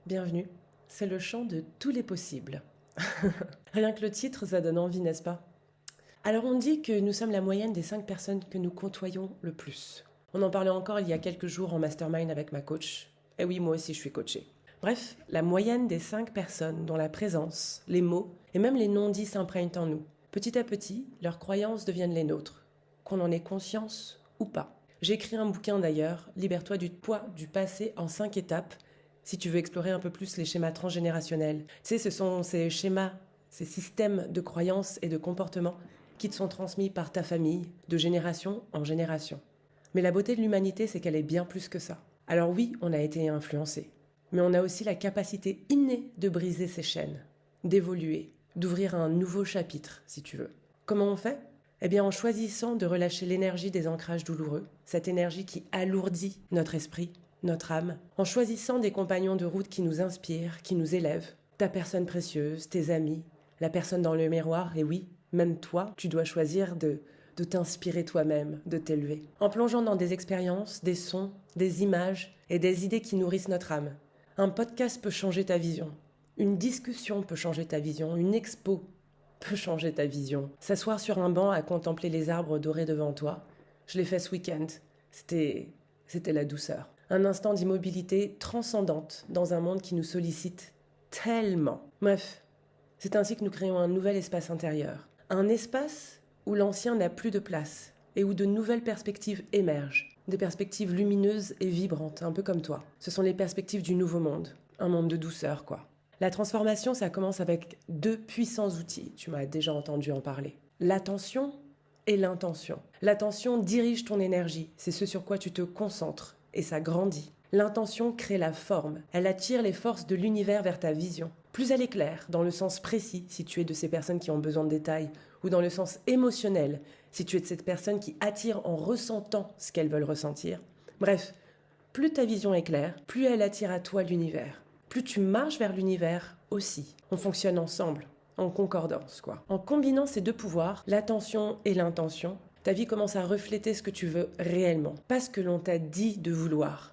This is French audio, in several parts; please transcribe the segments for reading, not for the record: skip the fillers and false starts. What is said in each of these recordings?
bienvenue. C'est le chant de tous les possibles. Rien que le titre, ça donne envie, n'est-ce pas? Alors on dit que nous sommes la moyenne des 5 personnes que nous côtoyons le plus. On en parlait encore il y a quelques jours en mastermind avec ma coach. Et oui, moi aussi je suis coachée. Bref, la moyenne des 5 personnes dont la présence, les mots et même les non-dits s'imprègnent en nous. Petit à petit, leurs croyances deviennent les nôtres, qu'on en ait conscience ou pas. J'ai écrit un bouquin d'ailleurs, Libère-toi du poids du passé en 5 étapes, si tu veux explorer un peu plus les schémas transgénérationnels. Tu sais, ce sont ces schémas, ces systèmes de croyances et de comportements qui te sont transmis par ta famille, de génération en génération. Mais la beauté de l'humanité, c'est qu'elle est bien plus que ça. Alors oui, on a été influencé, mais on a aussi la capacité innée de briser ces chaînes, d'évoluer, d'ouvrir un nouveau chapitre, si tu veux. Comment on fait ? Eh bien en choisissant de relâcher l'énergie des ancrages douloureux, cette énergie qui alourdit notre esprit, notre âme, en choisissant des compagnons de route qui nous inspirent, qui nous élèvent, ta personne précieuse, tes amis, la personne dans le miroir, et oui, même toi, tu dois choisir de t'inspirer toi-même, de t'élever. En plongeant dans des expériences, des sons, des images et des idées qui nourrissent notre âme. Un podcast peut changer ta vision. Une discussion peut changer ta vision. Une expo peut changer ta vision. S'asseoir sur un banc à contempler les arbres dorés devant toi. Je l'ai fait ce week-end. C'était la douceur. Un instant d'immobilité transcendante dans un monde qui nous sollicite tellement. Bref, c'est ainsi que nous créons un nouvel espace intérieur. Un espace où l'ancien n'a plus de place et où de nouvelles perspectives émergent. Des perspectives lumineuses et vibrantes, un peu comme toi. Ce sont les perspectives du nouveau monde. Un monde de douceur, quoi. La transformation, ça commence avec 2 puissants outils. Tu m'as déjà entendu en parler. L'attention et l'intention. L'attention dirige ton énergie. C'est ce sur quoi tu te concentres et ça grandit. L'intention crée la forme. Elle attire les forces de l'univers vers ta vision. Plus elle est claire, dans le sens précis, si tu es de ces personnes qui ont besoin de détails, ou dans le sens émotionnel, si tu es de cette personne qui attire en ressentant ce qu'elles veulent ressentir. Bref, plus ta vision est claire, plus elle attire à toi l'univers. Plus tu marches vers l'univers aussi. On fonctionne ensemble, en concordance, quoi. En combinant ces 2 pouvoirs, l'attention et l'intention, ta vie commence à refléter ce que tu veux réellement. Pas ce que l'on t'a dit de vouloir,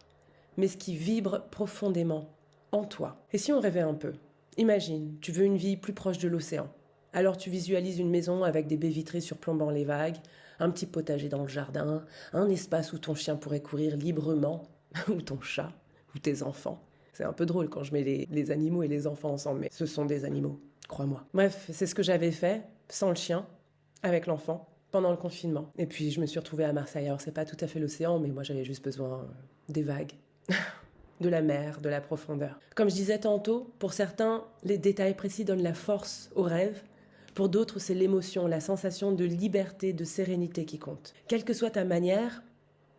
mais ce qui vibre profondément en toi. Et si on rêvait un peu ? Imagine, tu veux une vie plus proche de l'océan. Alors tu visualises une maison avec des baies vitrées surplombant les vagues, un petit potager dans le jardin, un espace où ton chien pourrait courir librement, ou ton chat, ou tes enfants. C'est un peu drôle quand je mets les animaux et les enfants ensemble, mais ce sont des animaux, crois-moi. Bref, c'est ce que j'avais fait, sans le chien, avec l'enfant, pendant le confinement. Et puis je me suis retrouvée à Marseille. Alors c'est pas tout à fait l'océan, mais moi j'avais juste besoin des vagues. De la mer, de la profondeur. Comme je disais tantôt, pour certains, les détails précis donnent la force au rêve. Pour d'autres, c'est l'émotion, la sensation de liberté, de sérénité qui compte. Quelle que soit ta manière,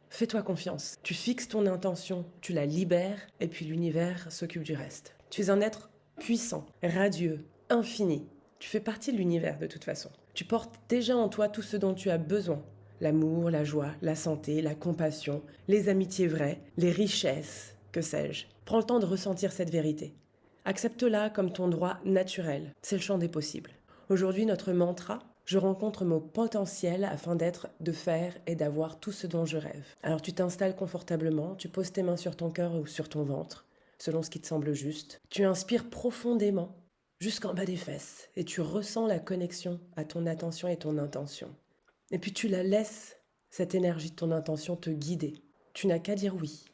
fais-toi confiance. Tu fixes ton intention, tu la libères, et puis l'univers s'occupe du reste. Tu es un être puissant, radieux, infini. Tu fais partie de l'univers de toute façon. Tu portes déjà en toi tout ce dont tu as besoin. L'amour, la joie, la santé, la compassion, les amitiés vraies, les richesses, que sais-je. Prends le temps de ressentir cette vérité. Accepte-la comme ton droit naturel. C'est le champ des possibles. Aujourd'hui, notre mantra, je rencontre mon potentiel afin d'être, de faire et d'avoir tout ce dont je rêve. Alors tu t'installes confortablement, tu poses tes mains sur ton cœur ou sur ton ventre, selon ce qui te semble juste. Tu inspires profondément, jusqu'en bas des fesses, et tu ressens la connexion à ton attention et ton intention. Et puis tu la laisses, cette énergie de ton intention, te guider. Tu n'as qu'à dire oui.